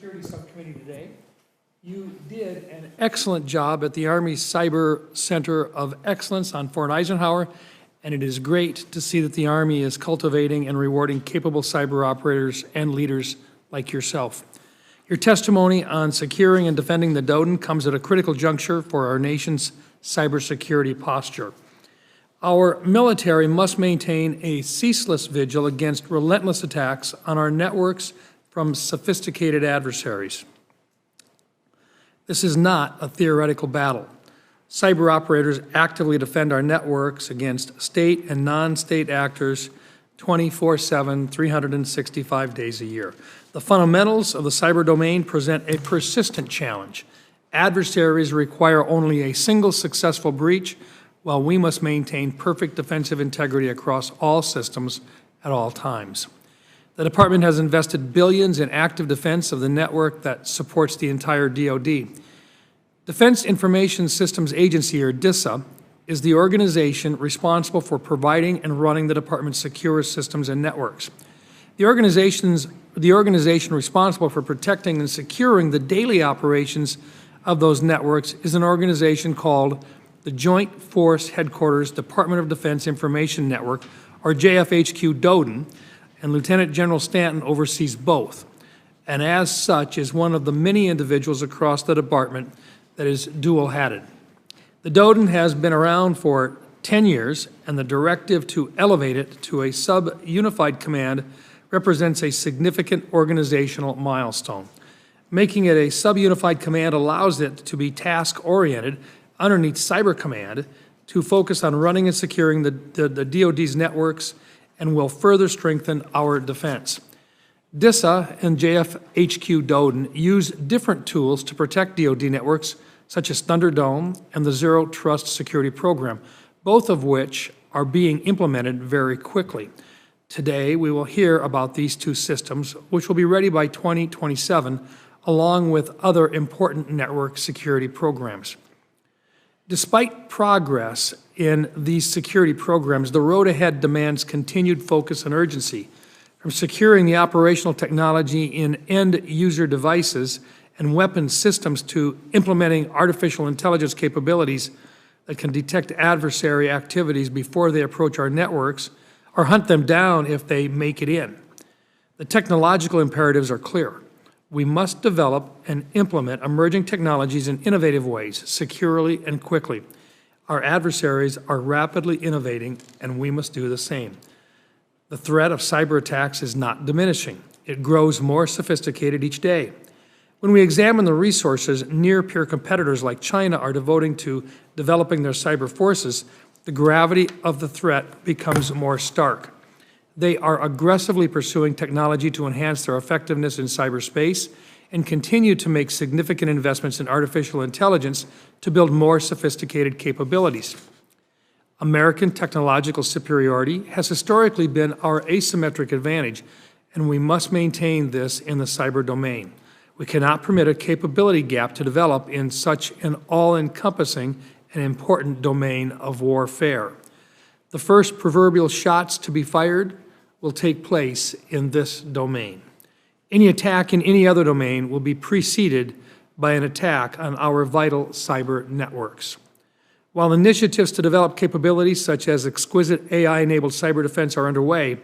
Cybersecurity Subcommittee today. You did an excellent job at the Army Cyber Center of Excellence on Fort Eisenhower, and it is great to see that the Army is cultivating and rewarding capable cyber operators and leaders like yourself. Your testimony on securing and defending the DoDN comes at a critical juncture for our nation's cybersecurity posture. Our military must maintain a ceaseless vigil against relentless attacks on our networks from sophisticated adversaries. This is not a theoretical battle. Cyber operators actively defend our networks against state and non-state actors 24/7, 365 days a year. The fundamentals of the cyber domain present a persistent challenge. Adversaries require only a single successful breach, while we must maintain perfect defensive integrity across all systems at all times. The Department has invested billions in active defense of the network that supports the entire DoD. Defense Information Systems Agency, or DISA, is the organization responsible for providing and running the Department's secure systems and networks. The organization responsible for protecting and securing the daily operations of those networks is an organization called the Joint Force Headquarters Department of Defense Information Network, or JFHQ DoDN, and Lieutenant General Stanton oversees both, and as such is one of the many individuals across the department that is dual-hatted. The DoDN has been around for 10 years, and the directive to elevate it to a sub-unified command represents a significant organizational milestone. Making it a sub-unified command allows it to be task-oriented underneath Cyber Command to focus on running and securing the DoD's networks and will further strengthen our defense. DISA and JFHQ DoDN use different tools to protect DoD networks, such as Thunderdome and the Zero Trust Security Program, both of which are being implemented very quickly. Today, we will hear about these two systems, which will be ready by 2027, along with other important network security programs. Despite progress in these security programs, the road ahead demands continued focus and urgency, from securing the operational technology in end-user devices and weapon systems to implementing artificial intelligence capabilities that can detect adversary activities before they approach our networks or hunt them down if they make it in. The technological imperatives are clear. We must develop and implement emerging technologies in innovative ways, securely and quickly. Our adversaries are rapidly innovating, and we must do the same. The threat of cyber attacks is not diminishing. It grows more sophisticated each day. When we examine the resources near-peer competitors like China are devoting to developing their cyber forces, the gravity of the threat becomes more stark. They are aggressively pursuing technology to enhance their effectiveness in cyberspace and continue to make significant investments in artificial intelligence to build more sophisticated capabilities. American technological superiority has historically been our asymmetric advantage, and we must maintain this in the cyber domain. We cannot permit a capability gap to develop in such an all-encompassing and important domain of warfare. The first proverbial shots to be fired will take place in this domain. Any attack in any other domain will be preceded by an attack on our vital cyber networks. While initiatives to develop capabilities such as exquisite AI-enabled cyber defense are underway,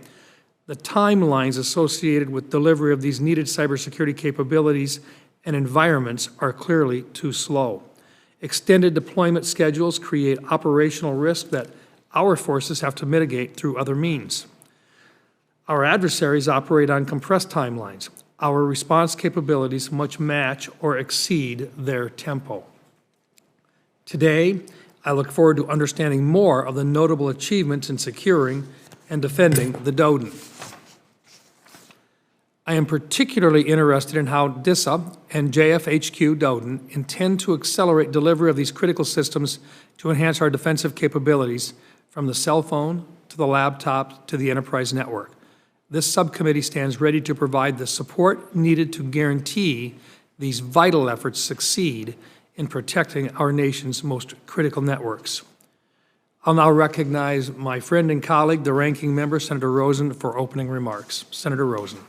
the timelines associated with delivery of these needed cybersecurity capabilities and environments are clearly too slow. Extended deployment schedules create operational risk that our forces have to mitigate through other means. Our adversaries operate on compressed timelines. Our response capabilities must match or exceed their tempo. Today, I look forward to understanding more of the notable achievements in securing and defending the DoDN. I am particularly interested in how DISA and JFHQ DoDN intend to accelerate delivery of these critical systems to enhance our defensive capabilities from the cell phone to the laptop to the enterprise network. This subcommittee stands ready to provide the support needed to guarantee these vital efforts succeed in protecting our nation's most critical networks. I'll now recognize my friend and colleague, the ranking member, Senator Rosen, for opening remarks. Senator Rosen.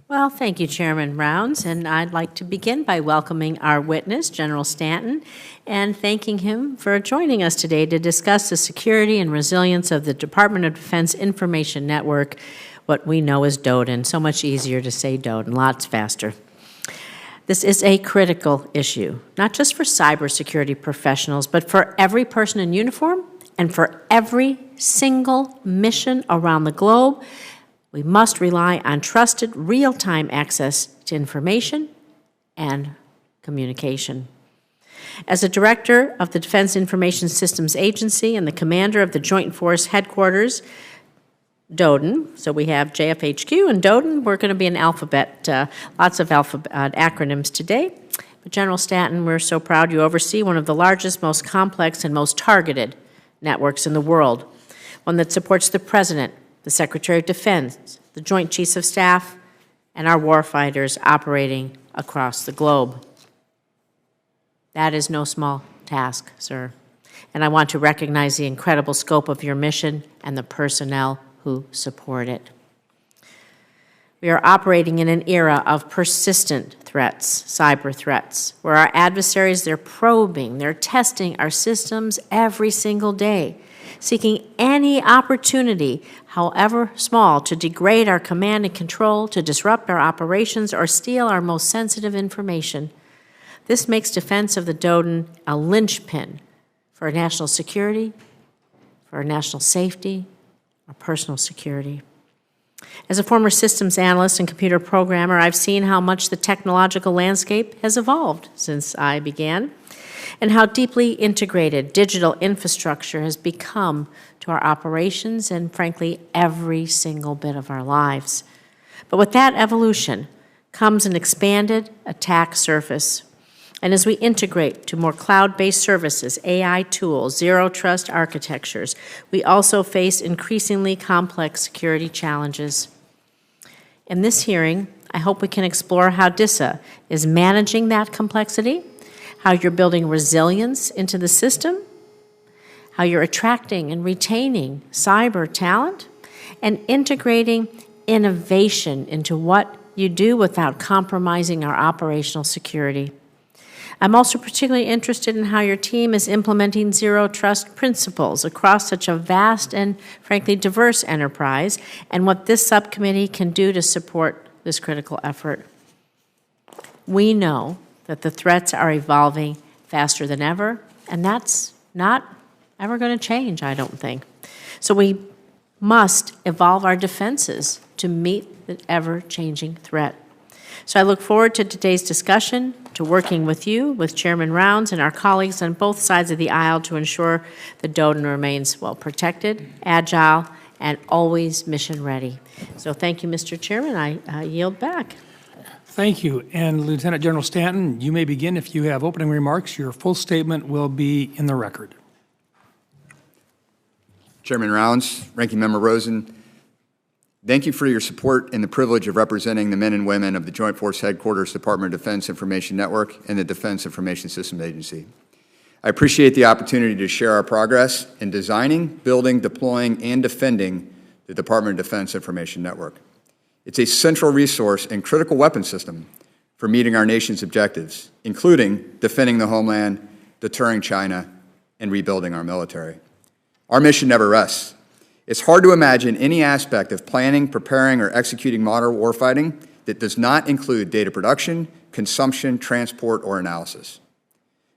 Well, thank you, Chairman Rounds, and I'd like to begin by welcoming our witness, General Stanton, and thanking him for joining us today to discuss the security and resilience of the Department of Defense Information Network, what we know as DODIN. So much easier to say DODIN, lots faster. This is a critical issue, not just for cybersecurity professionals, but for every person in uniform and for every single mission around the globe. We must rely on trusted, real-time access to information and communication. As the director of the Defense Information Systems Agency and the commander of the Joint Force Headquarters, DODIN, so we have JFHQ and DODIN, we're going to be an alphabet, lots of acronyms today. But General Stanton, we're so proud you oversee one of the largest, most complex, and most targeted networks in the world, one that supports the President, the Secretary of Defense, the Joint Chiefs of Staff, and our warfighters operating across the globe. That is no small task, sir. And I want to recognize the incredible scope of your mission and the personnel who support it. We are operating in an era of persistent threats, cyber threats, where our adversaries, they're probing, they're testing our systems every single day, seeking any opportunity, however small, to degrade our command and control, to disrupt our operations, or steal our most sensitive information. This makes defense of the DODIN a linchpin for our national security, for our national safety, our personal security. As a former systems analyst and computer programmer, I've seen how much the technological landscape has evolved since I began, and how deeply integrated digital infrastructure has become to our operations and, frankly, every single bit of our lives. But with that evolution comes an expanded attack surface. And as we integrate to more cloud-based services, AI tools, zero-trust architectures, we also face increasingly complex security challenges. In this hearing, I hope we can explore how DISA is managing that complexity, how you're building resilience into the system, how you're attracting and retaining cyber talent, and integrating innovation into what you do without compromising our operational security. I'm also particularly interested in how your team is implementing zero-trust principles across such a vast and, frankly, diverse enterprise, and what this subcommittee can do to support this critical effort. We know that the threats are evolving faster than ever, and that's not ever going to change, I don't think. So we must evolve our defenses to meet the ever-changing threat. So I look forward to today's discussion, to working with you, with Chairman Rounds, and our colleagues on both sides of the aisle to ensure the DODIN remains well protected, agile, and always mission ready. So thank you, Mr. Chairman. I yield back. Thank you. And Lieutenant General Stanton, you may begin if you have opening remarks. Your full statement will be in the record. Chairman Rounds, Ranking Member Rosen, thank you for your support and the privilege of representing the men and women of the Joint Force Headquarters Department of Defense Information Network and the Defense Information Systems Agency. I appreciate the opportunity to share our progress in designing, building, deploying, and defending the Department of Defense Information Network. It's a central resource and critical weapon system for meeting our nation's objectives, including defending the homeland, deterring China, and rebuilding our military. Our mission never rests. It's hard to imagine any aspect of planning, preparing, or executing modern warfighting that does not include data production, consumption, transport, or analysis.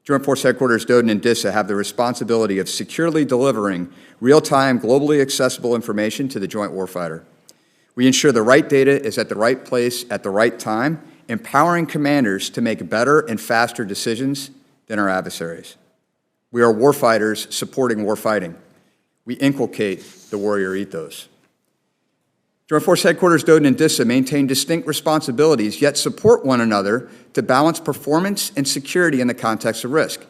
Joint Force Headquarters DODIN and DISA have the responsibility of securely delivering real-time, globally accessible information to the joint warfighter. We ensure the right data is at the right place at the right time, empowering commanders to make better and faster decisions than our adversaries. We are warfighters supporting warfighting. We inculcate the warrior ethos. Joint Force Headquarters DODIN and DISA maintain distinct responsibilities, yet support one another to balance performance and security in the context of risk.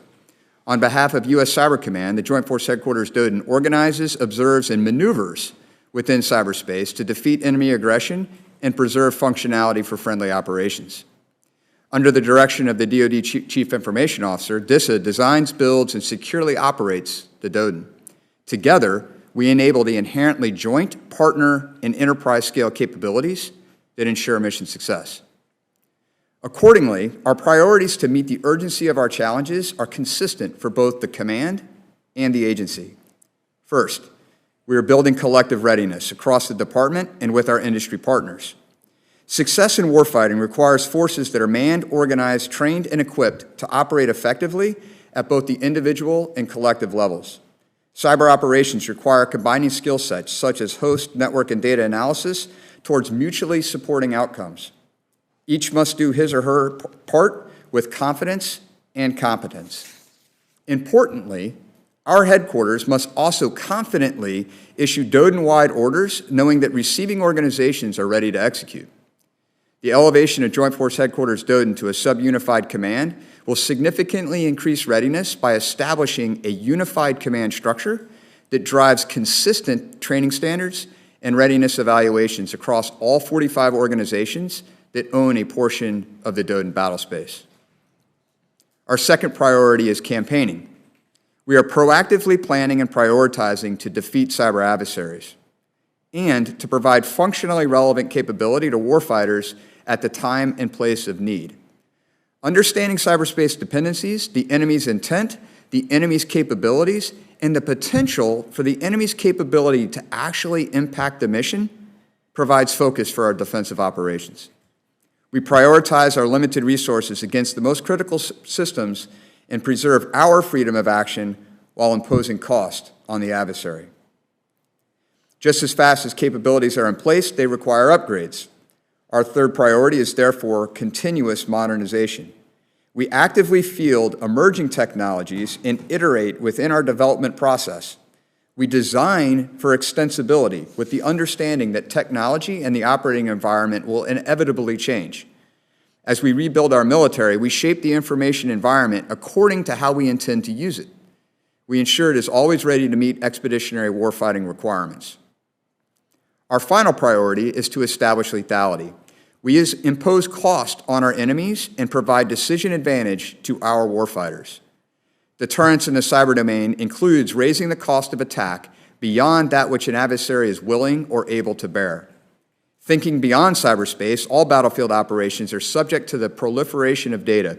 On behalf of U.S. Cyber Command, the Joint Force Headquarters DODIN organizes, observes, and maneuvers within cyberspace to defeat enemy aggression and preserve functionality for friendly operations. Under the direction of the DoD Chief Information Officer, DISA designs, builds, and securely operates the DODIN. Together, we enable the inherently joint, partner, and enterprise-scale capabilities that ensure mission success. Accordingly, our priorities to meet the urgency of our challenges are consistent for both the command and the agency. First, we are building collective readiness across the department and with our industry partners. Success in warfighting requires forces that are manned, organized, trained, and equipped to operate effectively at both the individual and collective levels. Cyber operations require combining skill sets such as host, network, and data analysis towards mutually supporting outcomes. Each must do his or her part with confidence and competence. Importantly, our headquarters must also confidently issue DoDN-wide orders, knowing that receiving organizations are ready to execute. The elevation of Joint Force Headquarters DoDN to a sub-unified command will significantly increase readiness by establishing a unified command structure that drives consistent training standards and readiness evaluations across all 45 organizations that own a portion of the DoDN battle space. Our second priority is campaigning. We are proactively planning and prioritizing to defeat cyber adversaries and to provide functionally relevant capability to warfighters at the time and place of need. Understanding cyberspace dependencies, the enemy's intent, the enemy's capabilities, and the potential for the enemy's capability to actually impact the mission provides focus for our defensive operations. We prioritize our limited resources against the most critical systems and preserve our freedom of action while imposing cost on the adversary. Just as fast as capabilities are in place, they require upgrades. Our third priority is therefore continuous modernization. We actively field emerging technologies and iterate within our development process. We design for extensibility with the understanding that technology and the operating environment will inevitably change. As we rebuild our military, we shape the information environment according to how we intend to use it. We ensure it is always ready to meet expeditionary warfighting requirements. Our final priority is to establish lethality. We impose cost on our enemies and provide decision advantage to our warfighters. Deterrence in the cyber domain includes raising the cost of attack beyond that which an adversary is willing or able to bear. Thinking beyond cyberspace, all battlefield operations are subject to the proliferation of data.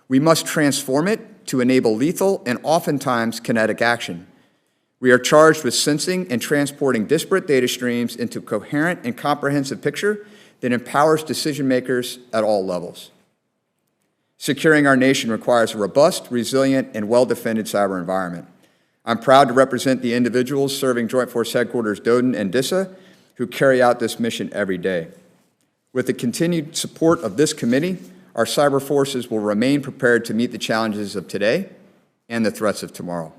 We must transform it to enable lethal and oftentimes kinetic action. We are charged with sensing and transporting disparate data streams into a coherent and comprehensive picture that empowers decision makers at all levels. Securing our nation requires a robust, resilient, and well-defended cyber environment. I'm proud to represent the individuals serving Joint Force Headquarters DoDN and DISA who carry out this mission every day. With the continued support of this committee, our cyber forces will remain prepared to meet the challenges of today and the threats of tomorrow.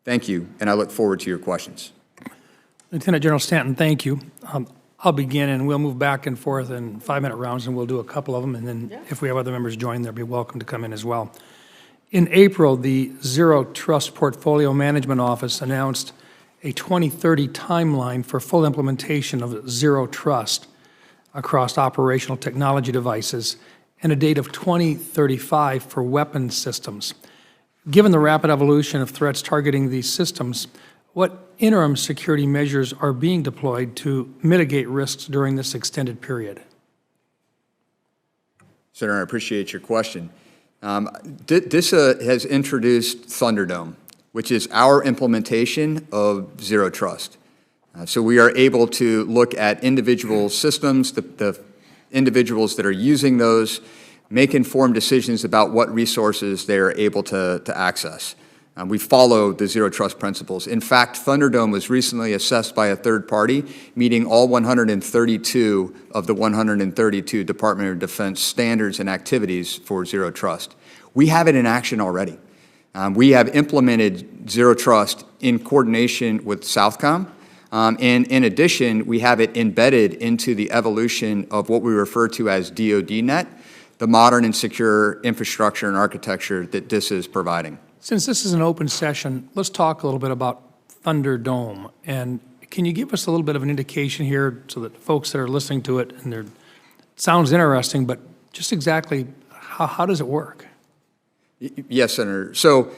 Thank you, and I look forward to your questions. Lieutenant General Stanton, thank you. I'll begin, and we'll move back and forth in 5-minute rounds, and we'll do a couple of them, and then if we have other members join, they'll be welcome to come in as well. In April, the Zero Trust Portfolio Management Office announced a 2030 timeline for full implementation of Zero Trust across operational technology devices and a date of 2035 for weapons systems. Given the rapid evolution of threats targeting these systems, what interim security measures are being deployed to mitigate risks during this extended period? Senator, I appreciate your question. DISA has introduced Thunderdome, which is our implementation of Zero Trust. So we are able to look at individual systems, the individuals that are using those, make informed decisions about what resources they are able to access. We follow the Zero Trust principles. In fact, Thunderdome was recently assessed by a third party, meeting all 132 of the 132 Department of Defense standards and activities for Zero Trust. We have it in action already. We have implemented Zero Trust in coordination with Southcom. And in addition, we have it embedded into the evolution of what we refer to as DoDNet, the modern and secure infrastructure and architecture that DISA is providing. Since this is an open session, let's talk a little bit about Thunderdome. And can you give us a little bit of an indication here so that folks that are listening to it, and it sounds interesting, but just exactly how does it work? Yes, Senator. So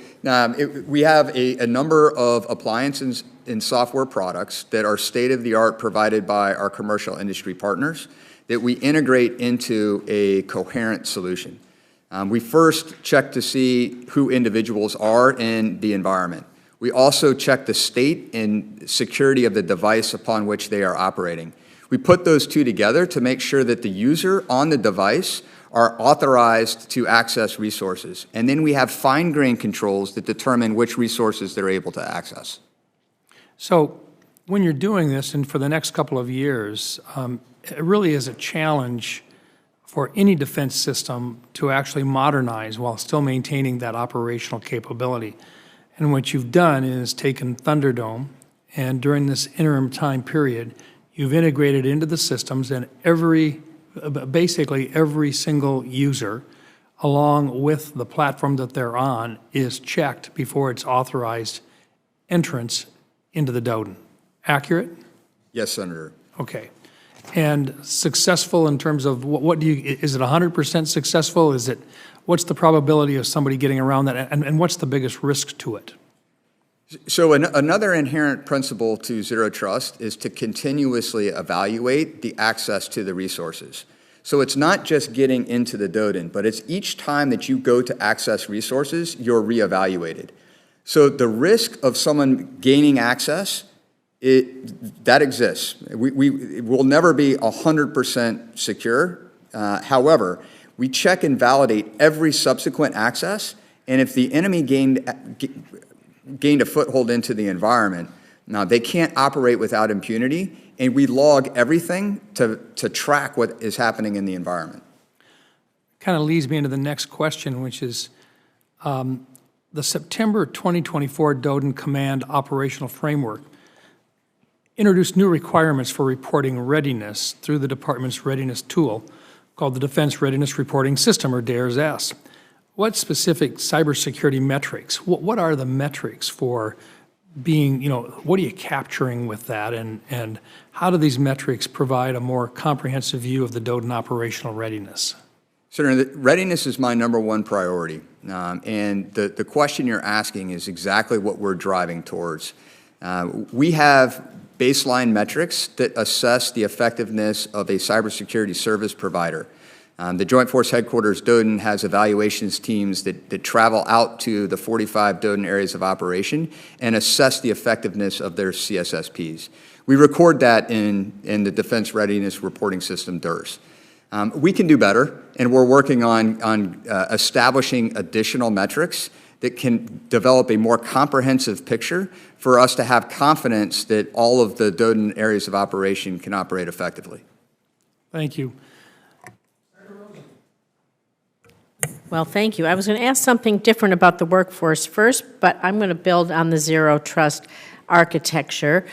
we have a number of appliances and software products that are state-of-the-art provided by our commercial industry partners that we integrate into a coherent solution. We first check to see who individuals are in the environment. We also check the state and security of the device upon which they are operating. We put those two together to make sure that the user on the device are authorized to access resources. And then we have fine-grained controls that determine which resources they're able to access. So when you're doing this, and for the next couple of years, it really is a challenge for any defense system to actually modernize while still maintaining that operational capability. And what you've done is taken Thunderdome, and during this interim time period, you've integrated into the systems, and basically every single user, along with the platform that they're on, is checked before it's authorized entrance into the DODN. Accurate? Yes, Senator. Okay. And successful in terms of is it 100% successful? What's the probability of somebody getting around that, and what's the biggest risk to it? So another inherent principle to Zero Trust is to continuously evaluate the access to the resources. So it's not just getting into the DODN, but it's each time that you go to access resources, you're reevaluated. So the risk of someone gaining access, that exists. It will never be 100% secure. However, we check and validate every subsequent access, and if the enemy gained a foothold into the environment, now they can't operate without impunity, and we log everything to track what is happening in the environment. Kind of leads me into the next question, which is the September 2024 DODN Command Operational Framework introduced new requirements for reporting readiness through the department's readiness tool called the Defense Readiness Reporting System, or DARES-S. What specific cybersecurity metrics, what are the metrics for being, what are you capturing with that, and how do these metrics provide a more comprehensive view of the DODN operational readiness? Senator, readiness is my number one priority, and the question you're asking is exactly what we're driving towards. We have baseline metrics that assess the effectiveness of a cybersecurity service provider. The Joint Force Headquarters DODN has evaluations teams that travel out to the 45 DODN areas of operation and assess the effectiveness of their CSSPs. We record that in the Defense Readiness Reporting System, doers. We can do better, and we're working on establishing additional metrics that can develop a more comprehensive picture for us to have confidence that all of the DODN areas of operation can operate effectively. Thank you. Well, thank you. I was going to ask something different about the workforce first, but I'm going to build on the Zero Trust architecture.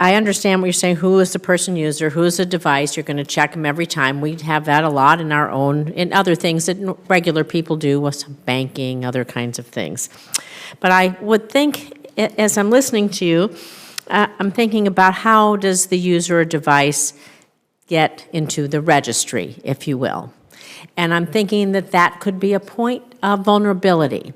I understand what you're saying. Who is the person user? Who is the device? You're going to check them every time. We have that a lot in our own, in other things that regular people do with some banking, other kinds of things. But I would think, as I'm listening to you, I'm thinking about how does the user or device get into the registry, if you will. And I'm thinking that that could be a point of vulnerability.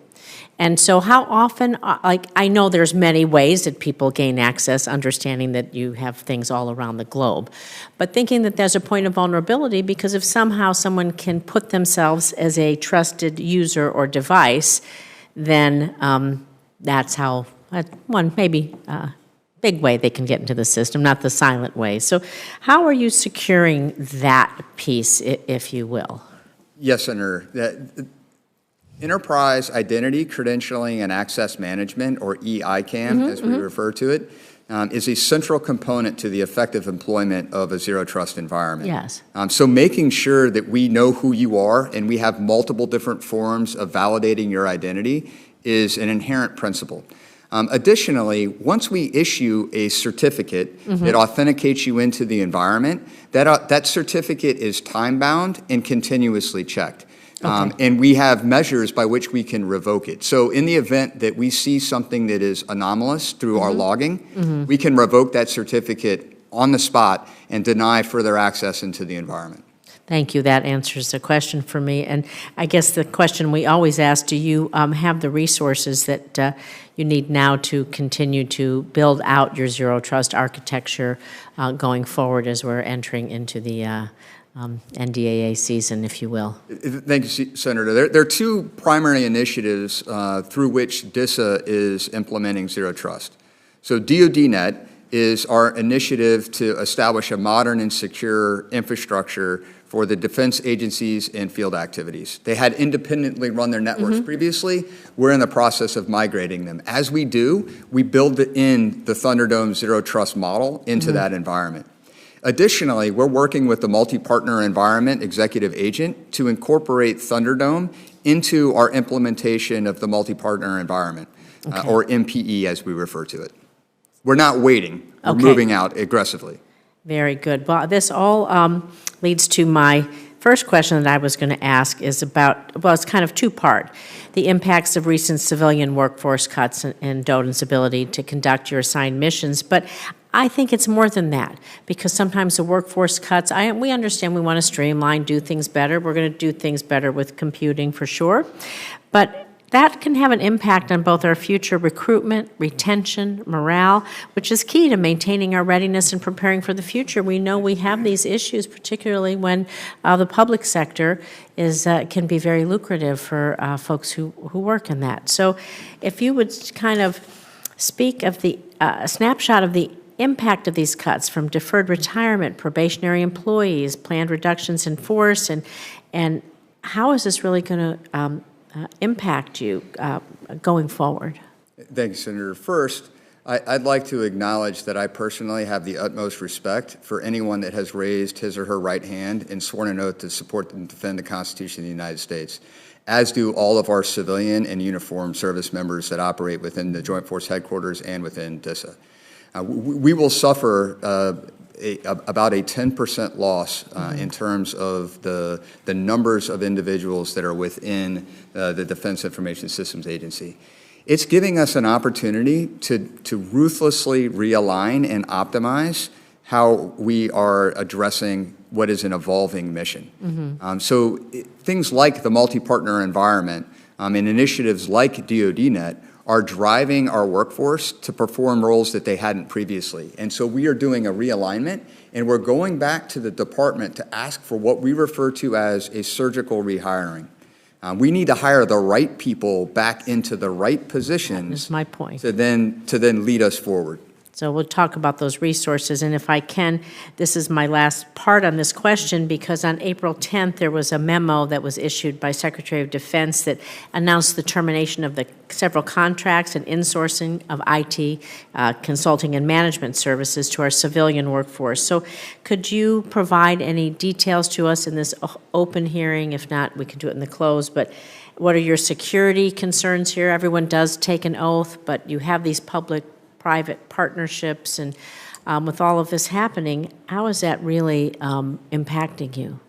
And so how often, I know there's many ways that people gain access, understanding that you have things all around the globe, but thinking that there's a point of vulnerability because if somehow someone can put themselves as a trusted user or device, then that's how, one maybe big way they can get into the system, not the silent way. So how are you securing that piece, if you will? Yes, Senator. Enterprise Identity, Credentialing, and Access Management, or EICAM, as we refer to it, is a central component to the effective employment of a Zero Trust environment. Yes. So making sure that we know who you are and we have multiple different forms of validating your identity is an inherent principle. Additionally, once we issue a certificate that authenticates you into the environment, that certificate is time-bound and continuously checked. And we have measures by which we can revoke it. So in the event that we see something that is anomalous through our logging, we can revoke that certificate on the spot and deny further access into the environment. Thank you. That answers the question for me. And I guess the question we always ask, do you have the resources that you need now to continue to build out your zero trust architecture going forward as we're entering into the NDAA season, if you will? Thank you, Senator. There are two primary initiatives through which DISA is implementing zero trust. So DoDNet is our initiative to establish a modern and secure infrastructure for the defense agencies and field activities. They had independently run their networks previously. We're in the process of migrating them. As we do, we build in the Thunderdome Zero Trust model into that environment. Additionally, we're working with the multi-partner environment executive agent to incorporate Thunderdome into our implementation of the multi-partner environment, or MPE as we refer to it. We're not waiting. We're moving out aggressively. Very good. Well, this all leads to my first question that I was going to ask is about, well, it's kind of two-part. The impacts of recent civilian workforce cuts and DoDN's ability to conduct your assigned missions. But I think it's more than that, because sometimes the workforce cuts, we understand we want to streamline, do things better. We're going to do things better with computing for sure. But that can have an impact on both our future recruitment, retention, morale, which is key to maintaining our readiness and preparing for the future. We know we have these issues, particularly when the public sector can be very lucrative for folks who work in that. So if you would kind of speak of the snapshot of the impact of these cuts from deferred retirement, probationary employees, planned reductions in force, and how is this really going to impact you going forward? Thank you, Senator. First, I'd like to acknowledge that I personally have the utmost respect for anyone that has raised his or her right hand and sworn an oath to support and defend the Constitution of the United States, as do all of our civilian and uniformed service members that operate within the Joint Force Headquarters and within DISA. We will suffer about a 10% loss in terms of the numbers of individuals that are within the Defense Information Systems Agency. It's giving us an opportunity to ruthlessly realign and optimize how we are addressing what is an evolving mission. So things like the multi-partner environment and initiatives like DoDNet are driving our workforce to perform roles that they hadn't previously. And so we are doing a realignment, and we're going back to the department to ask for what we refer to as a surgical rehiring. We need to hire the right people back into the right positions. That's my point. To then lead us forward. So we'll talk about those resources, and if I can, this is my last part on this question, because on April 10th, there was a memo that was issued by Secretary of Defense that announced the termination of the several contracts and insourcing of IT consulting and management services to our civilian workforce. So could you provide any details to us in this open hearing? If not, we can do it in the close, but what are your security concerns here? Everyone does take an oath, but you have these public-private partnerships, and with all of this happening, how is that really impacting you?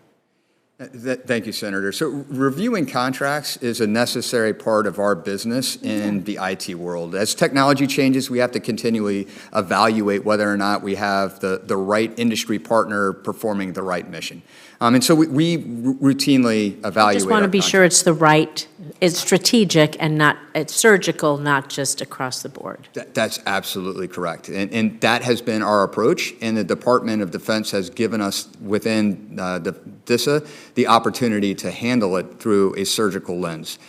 Thank you, Senator. So reviewing contracts is a necessary part of our business in the IT world. As technology changes, we have to continually evaluate whether or not we have the right industry partner performing the right mission. And so we routinely evaluate. I just want to be sure it's the right, it's strategic and it's surgical, not just across the board. That's absolutely correct. And that has been our approach, and the Department of Defense has given us within the DISA the opportunity to handle it through a surgical lens.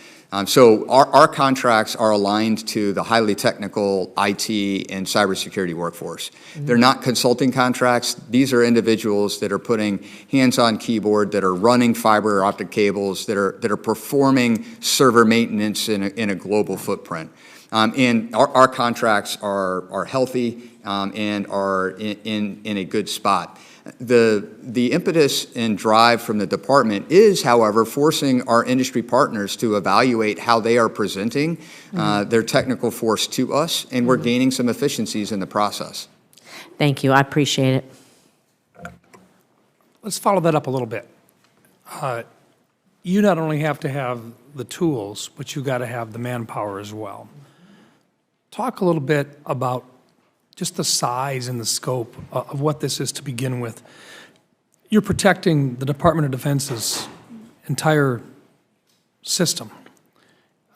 So our contracts are aligned to the highly technical IT and cybersecurity workforce. They're not consulting contracts. These are individuals that are putting hands on keyboard, that are running fiber optic cables, that are performing server maintenance in a global footprint. And our contracts are healthy and are in a good spot. The impetus and drive from the department is, however, forcing our industry partners to evaluate how they are presenting their technical force to us, and we're gaining some efficiencies in the process. Thank you. I appreciate it. Let's follow that up a little bit. You not only have to have the tools, but you got to have the manpower as well. Talk a little bit about just the size and the scope of what this is to begin with. you're protecting the Department of Defense's entire system.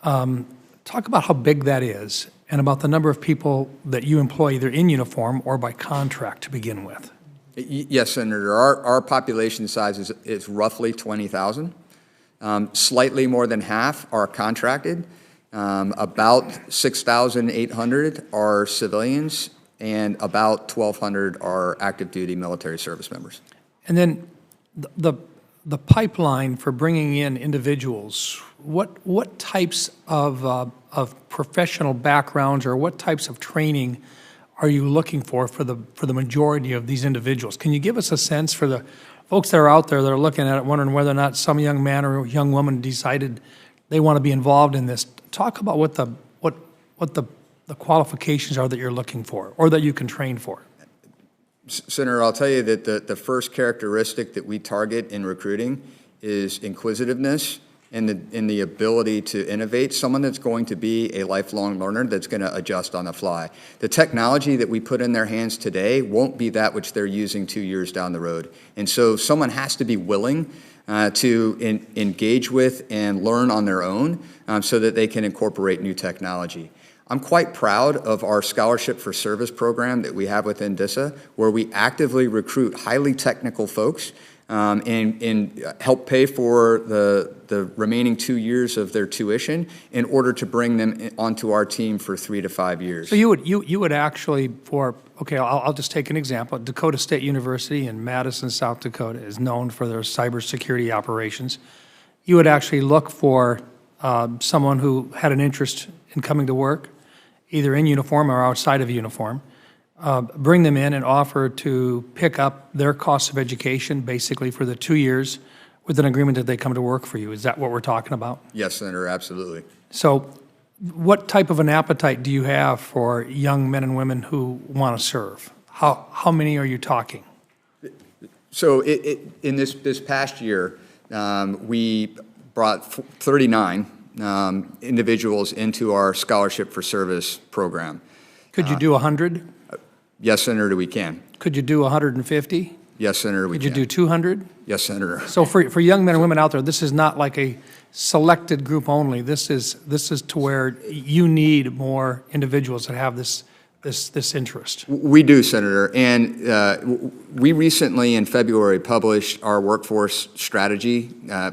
Talk about how big that is and about the number of people that you employ either in uniform or by contract to begin with. Yes, Senator. Our population size is roughly 20,000. Slightly more than half are contracted. About 6,800 are civilians, and about 1,200 are active duty military service members. And then the pipeline for bringing in individuals, what types of professional backgrounds or what types of training are you looking for the majority of these individuals? Can you give us a sense for the folks that are out there that are looking at it, wondering whether or not some young man or young woman decided they want to be involved in this? Talk about what the qualifications are that you're looking for or that you can train for. Senator, I'll tell you that the first characteristic that we target in recruiting is inquisitiveness and the ability to innovate, someone that's going to be a lifelong learner that's going to adjust on the fly. The technology that we put in their hands today won't be that which they're using 2 years down the road. And so someone has to be willing to engage with and learn on their own so that they can incorporate new technology. I'm quite proud of our Scholarship for Service program that we have within DISA, where we actively recruit highly technical folks and help pay for the remaining 2 years of their tuition in order to bring them onto our team for 3 to 5 years. So you would actually, I'll just take an example. Dakota State University in Madison, South Dakota is known for their cybersecurity operations. You would actually look for someone who had an interest in coming to work, either in uniform or outside of uniform, bring them in and offer to pick up their costs of education basically for the 2 years with an agreement that they come to work for you. Is that what we're talking about? Yes, Senator, absolutely. So what type of an appetite do you have for young men and women who want to serve? How many are you talking? So in this past year, we brought 39 individuals into our Scholarship for Service program. Could you do 100? Yes, Senator, we can. Could you do 150? Yes, Senator, we can. Could you do 200? Yes, Senator. So for young men and women out there, this is not like a selected group only. This is to where you need more individuals that have this interest. We do, Senator, and we recently in February published our workforce strategy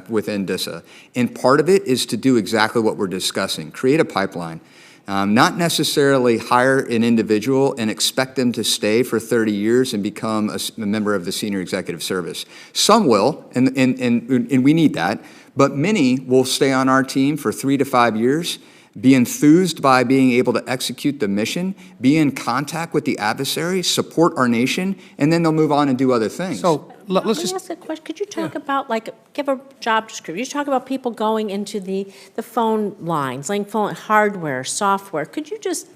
within DISA, and part of it is to do exactly what we're discussing, create a pipeline. Not necessarily hire an individual and expect them to stay for 30 years and become a member of the senior executive service. Some will, and we need that, but many will stay on our team for 3 to 5 years, be enthused by being able to execute the mission, be in contact with the adversary, support our nation, and then they'll move on and do other things. So let's Let just me ask a question. Could you talk about, give a job description? You talk about people going into the phone lines, like phone hardware, software. Could you just,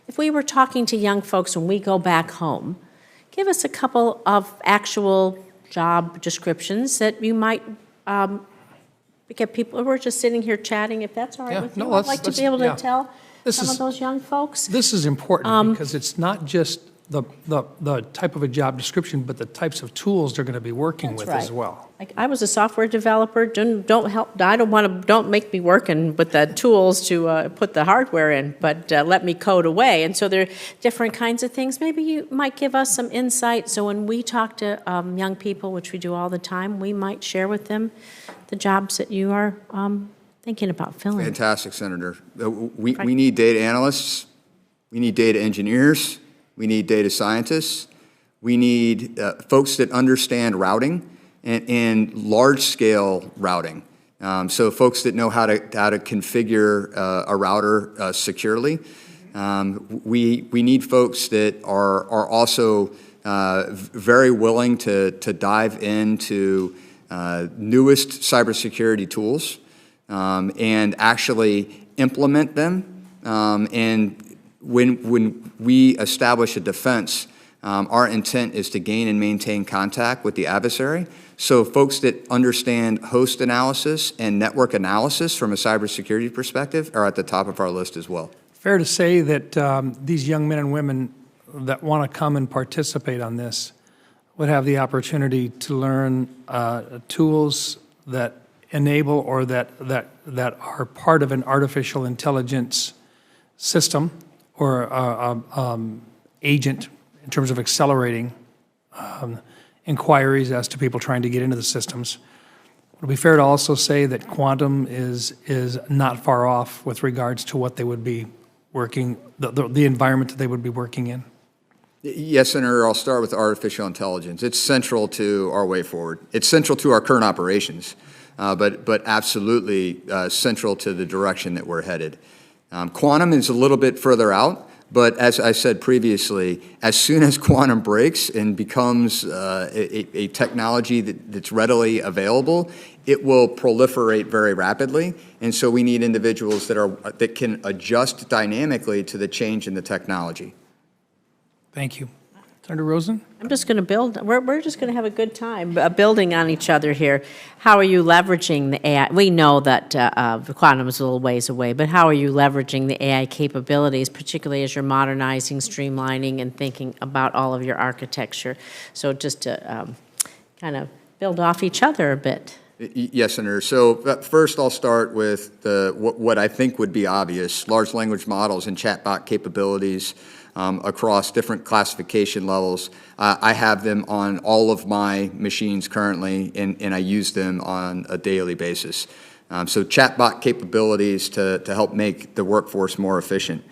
if we were talking to young folks when we go back home, give us a couple of actual job descriptions that you might get people, we're just sitting here chatting, if that's all right with you. I'd like to be able to tell some of those young folks. This is important because it's not just the type of a job description, but the types of tools they're going to be working with as well. Like, I was a software developer. Don't make me working with the tools to put the hardware in, but let me code away. And so there are different kinds of things. Maybe you might give us some insight. So when we talk to young people, which we do all the time, we might share with them the jobs that you are thinking about filling. Fantastic, Senator. We need data analysts. We need data engineers. We need data scientists. We need folks that understand routing and large-scale routing. So folks that know how to configure a router securely. We need folks that are also very willing to dive into newest cybersecurity tools and actually implement them. And when we establish a defense, our intent is to gain and maintain contact with the adversary. So folks that understand host analysis and network analysis from a cybersecurity perspective are at the top of our list as well. Fair to say that these young men and women that want to come and participate on this would have the opportunity to learn tools that enable or that are part of an artificial intelligence system or agent in terms of accelerating inquiries as to people trying to get into the systems. Would it be fair to also say that quantum is not far off with regards to what they would be working, the environment that they would be working in? Yes, Senator, I'll start with artificial intelligence. It's central to our way forward. It's central to our current operations, but absolutely central to the direction that we're headed. Quantum is a little bit further out, but as I said previously, as soon as quantum breaks and becomes a technology that's readily available, it will proliferate very rapidly. And so we need individuals that can adjust dynamically to the change in the technology. Thank you. Senator Rosen? I'm just going to build, we're just going to have a good time building on each other here. How are you leveraging the AI? We know that the quantum is a little ways away, but how are you leveraging the AI capabilities, particularly as you're modernizing, streamlining, and thinking about all of your architecture? So just to kind of build off each other a bit. Yes, Senator. So first I'll start with what I think would be obvious, large language models and chatbot capabilities across different classification levels. I have them on all of my machines currently, and I use them on a daily basis. So chatbot capabilities to help make the workforce more efficient.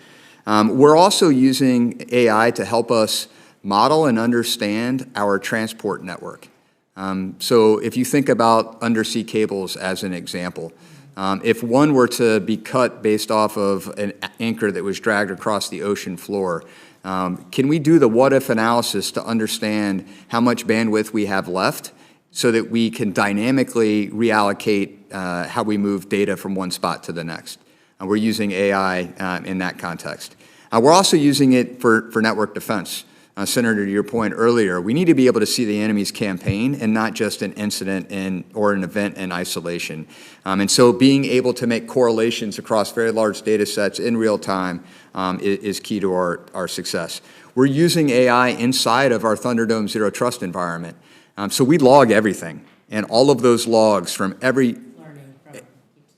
We're also using AI to help us model and understand our transport network. So if you think about undersea cables as an example, if one were to be cut based off of an anchor that was dragged across the ocean floor, can we do the what-if analysis to understand how much bandwidth we have left so that we can dynamically reallocate how we move data from one spot to the next? We're using AI in that context. We're also using it for network defense. Senator, to your point earlier, we need to be able to see the enemy's campaign and not just an incident or an event in isolation. And so being able to make correlations across very large data sets in real time is key to our success. We're using AI inside of our Thunderdome Zero Trust environment. So we log everything, and all of those logs from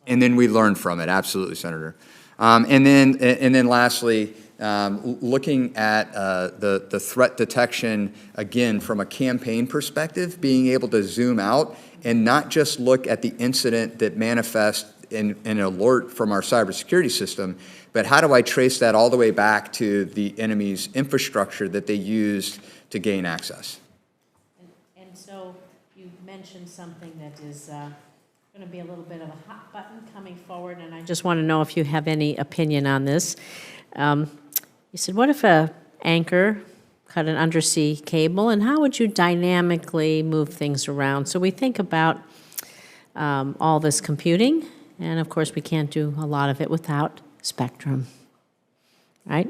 and then we learn from it. Absolutely, Senator. And then lastly, looking at the threat detection, again, from a campaign perspective, being able to zoom out and not just look at the incident that manifests in an alert from our cybersecurity system, but how do I trace that all the way back to the enemy's infrastructure that they used to gain access? And so you mentioned something that is going to be a little bit of a hot button coming forward, and I just want to know if you have any opinion on this. You said, what if a anchor cut an undersea cable, and how would you dynamically move things around? So we think about all this computing, and of course we can't do a lot of it without spectrum, right?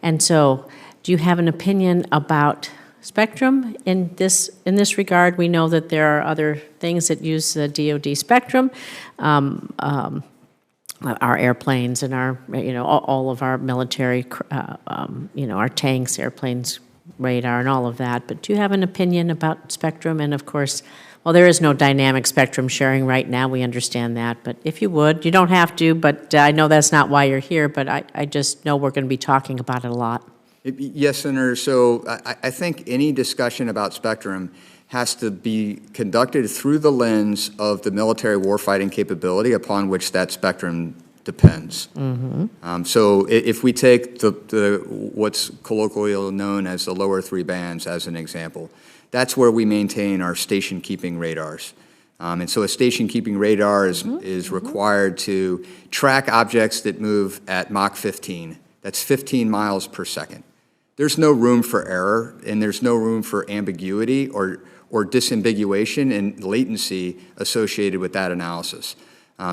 And so do you have an opinion about spectrum in this regard? We know that there are other things that use the DoD spectrum. Our airplanes and our, all of our military, our tanks, airplanes, radar, and all of that. But do you have an opinion about spectrum? And of course, well, there is no dynamic spectrum sharing right now. We understand that. But if you would, you don't have to, but I know that's not why you're here, but I just know we're going to be talking about it a lot. Yes, Senator. So I think any discussion about spectrum has to be conducted through the lens of the military warfighting capability upon which that spectrum depends. Mm-hmm. So if we take what's colloquially known as the lower three bands as an example, that's where we maintain our station-keeping radars. And so a station-keeping radar is required to track objects that move at Mach 15. That's 15 miles per second. There's no room for error, and there's no room for ambiguity or disambiguation and latency associated with that analysis.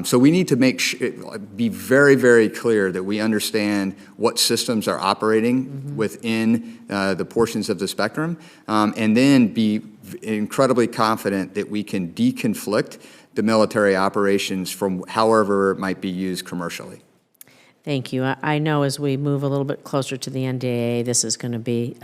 So we need to be very, very clear that we understand what systems are operating within the portions of the spectrum, and then be incredibly confident that we can deconflict the military operations from however it might be used commercially. Thank you. I know as we move a little bit closer to the NDAA, this is going to be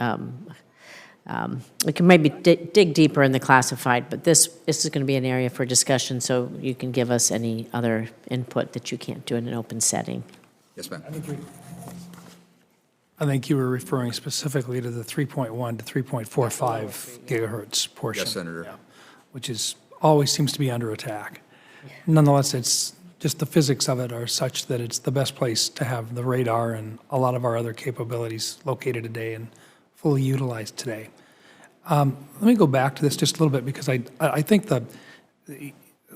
we can maybe dig deeper in the classified, but this is going to be an area for discussion, so you can give us any other input that you can't do in an open setting. Yes, ma'am. I think you were referring specifically to the 3.1 to 3.45 gigahertz portion. Yes, Senator. Yeah, which is, always seems to be under attack. Nonetheless, it's just the physics of it are such that it's the best place to have the radar and a lot of our other capabilities located today and fully utilized today. Let me go back to this just a little bit because I think the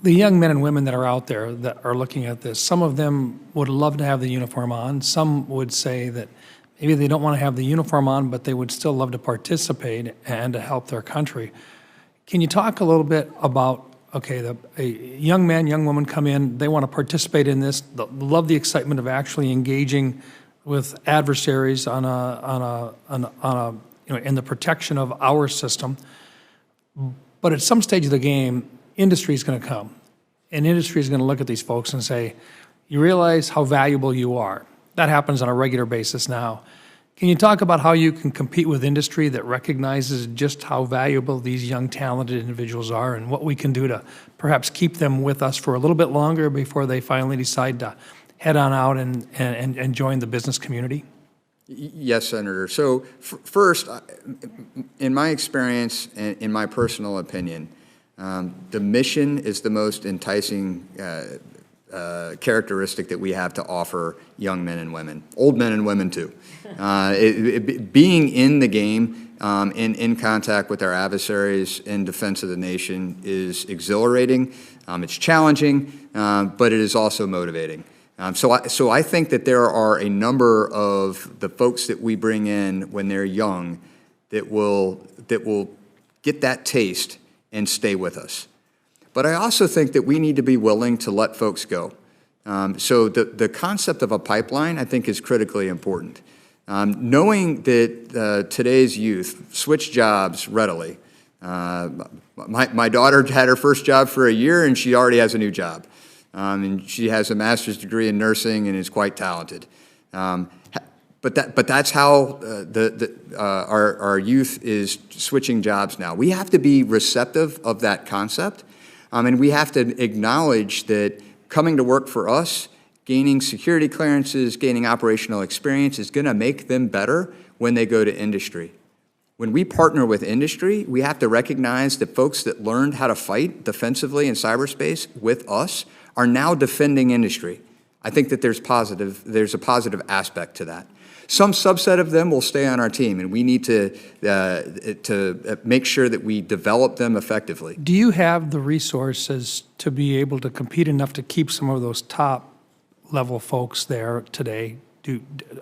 young men and women that are out there that are looking at this, some of them would love to have the uniform on. Some would say that maybe they don't want to have the uniform on, but they would still love to participate and to help their country. Can you talk a little bit about, okay, a young man, young woman come in, they want to participate in this, love the excitement of actually engaging with adversaries on a in the protection of our system. But at some stage of the game, industry is going to come, and industry is going to look at these folks and say, you realize how valuable you are. That happens on a regular basis now. Can you talk about how you can compete with industry that recognizes just how valuable these young, talented individuals are and what we can do to perhaps keep them with us for a little bit longer before they finally decide to head on out and join the business community? Yes, Senator. So first, in my experience and in my personal opinion, the mission is the most enticing characteristic that we have to offer young men and women, old men and women too. Being in the game and in contact with our adversaries in defense of the nation is exhilarating. It's challenging, but it is also motivating. So I think that there are a number of the folks that we bring in when they're young that will get that taste and stay with us. But I also think that we need to be willing to let folks go. So the concept of a pipeline, I think, is critically important. Knowing that today's youth switch jobs readily. My daughter had her first job for a year, and she already has a new job. And she has a master's degree in nursing and is quite talented. But that's how our youth is switching jobs now. We have to be receptive of that concept, and we have to acknowledge that coming to work for us, gaining security clearances, gaining operational experience is going to make them better when they go to industry. When we partner with industry, we have to recognize that folks that learned how to fight defensively in cyberspace with us are now defending industry. I think that there's a positive aspect to that. Some subset of them will stay on our team, and we need to make sure that we develop them effectively. Do you have the resources to be able to compete enough to keep some of those top-level folks there today?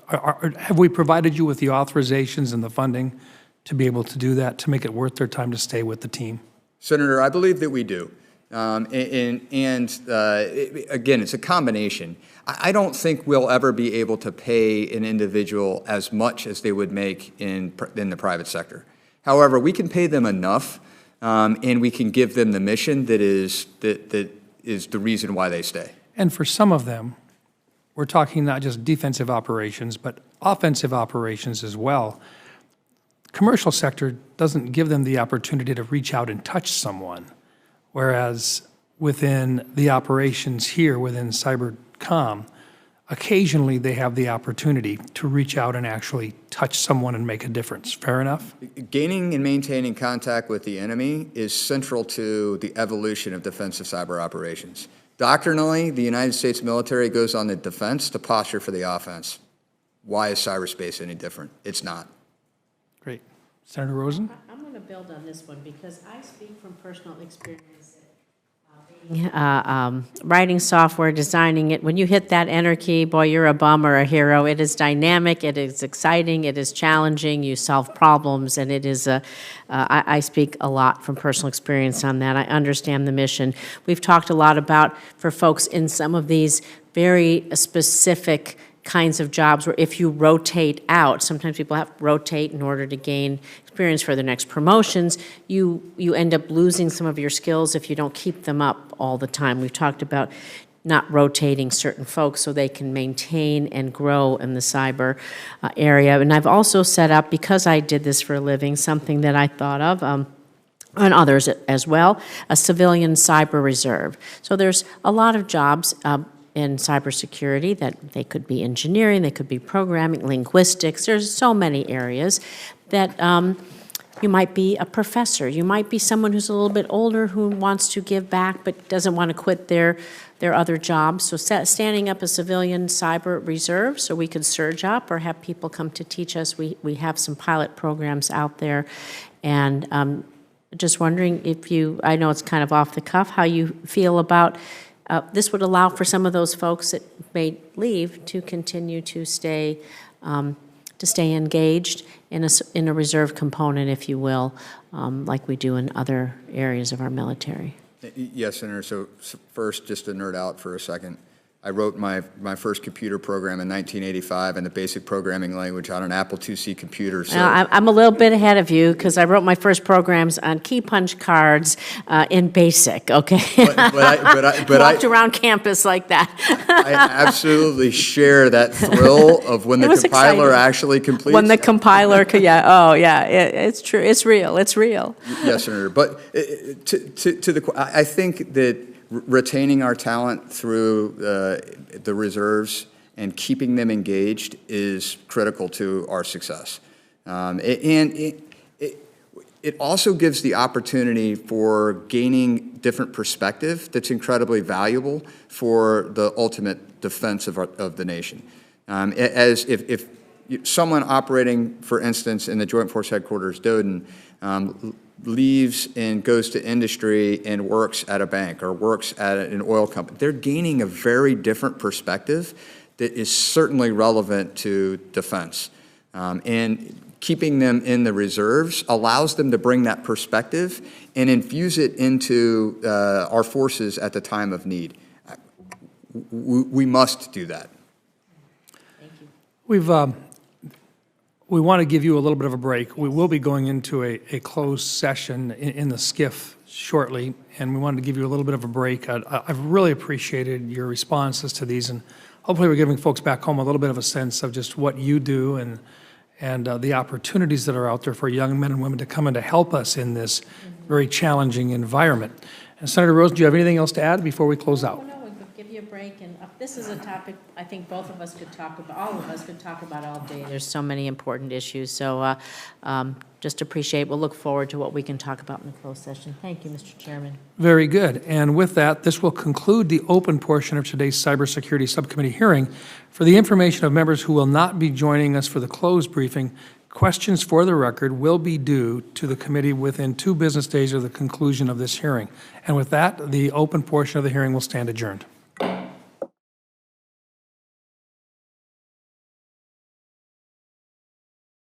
Have we provided you with the authorizations and the funding to be able to do that, to make it worth their time to stay with the team? Senator, I believe that we do. Again, it's a combination. I don't think we'll ever be able to pay an individual as much as they would make in the private sector. However, we can pay them enough, and we can give them the mission that is the reason why they stay. And for some of them, we're talking not just defensive operations, but offensive operations as well. Commercial sector doesn't give them the opportunity to reach out and touch someone. Whereas within the operations here, within cybercom, occasionally they have the opportunity to reach out and actually touch someone and make a difference. Fair enough? Gaining and maintaining contact with the enemy is central to the evolution of defensive cyber operations. Doctrinally, the United States military goes on the defense to posture for the offense. Why is cyberspace any different? It's not. Great. Senator Rosen? I'm going to build on this one because I speak from personal experience. Writing software, designing it, when you hit that enter key, boy, you're a bum or a hero. It is dynamic, it is exciting, it is challenging, you solve problems, and it is I speak a lot from personal experience on that. I understand the mission. We've talked a lot about, for folks in some of these very specific kinds of jobs where if you rotate out, sometimes people have to rotate in order to gain experience for their next promotions, you end up losing some of your skills if you don't keep them up all the time. We've talked about not rotating certain folks so they can maintain and grow in the cyber area. And I've also set up, because I did this for a living, something that I thought of, and others as well, a civilian cyber reserve. So there's a lot of jobs in cybersecurity that they could be engineering, they could be programming, linguistics. There's so many areas that you might be a professor. You might be someone who's a little bit older who wants to give back but doesn't want to quit their other jobs. So standing up a civilian cyber reserve so we could surge up or have people come to teach us. We have some pilot programs out there. And just wondering if you, I know it's kind of off the cuff, how you feel about this would allow for some of those folks that may leave to continue to stay engaged in a reserve component, if you will, like we do in other areas of our military. Yes, Senator. So first, just to nerd out for a second, I wrote my first computer program in 1985 in the basic programming language on an Apple IIc computer. So I'm a little bit ahead of you because I wrote my first programs on key punch cards in BASIC, okay? But I walked around campus like that. I absolutely share that thrill of when the compiler actually completes. When the compiler, it's true. It's real. It's real. Yes, Senator. But I think that retaining our talent through the reserves and keeping them engaged is critical to our success. And it also gives the opportunity for gaining different perspective that's incredibly valuable for the ultimate defense of the nation. As if someone operating, for instance, in the Joint Force Headquarters, Doden, leaves and goes to industry and works at a bank or works at an oil company, they're gaining a very different perspective that is certainly relevant to defense. And keeping them in the reserves allows them to bring that perspective and infuse it into our forces at the time of need. We must do that. Thank you. We want to give you a little bit of a break. We will be going into a closed session in the SCIF shortly, and we wanted to give you a little bit of a break. I've really appreciated your responses to these, and hopefully we're giving folks back home a little bit of a sense of just what you do and the opportunities that are out there for young men and women to come in to help us in this very challenging environment. And Senator Rosen, do you have anything else to add before we close out? No, we'll give you a break. And this is a topic I think both of us could talk about, all of us could talk about all day. There's so many important issues. So just appreciate, we'll look forward to what we can talk about in the closed session. Thank you, Mr. Chairman. Very good. And with that, this will conclude the open portion of today's Cybersecurity Subcommittee hearing. For the information of members who will not be joining us for the closed briefing, questions for the record will be due to the committee within 2 business days of the conclusion of this hearing. And with that, the open portion of the hearing will stand adjourned.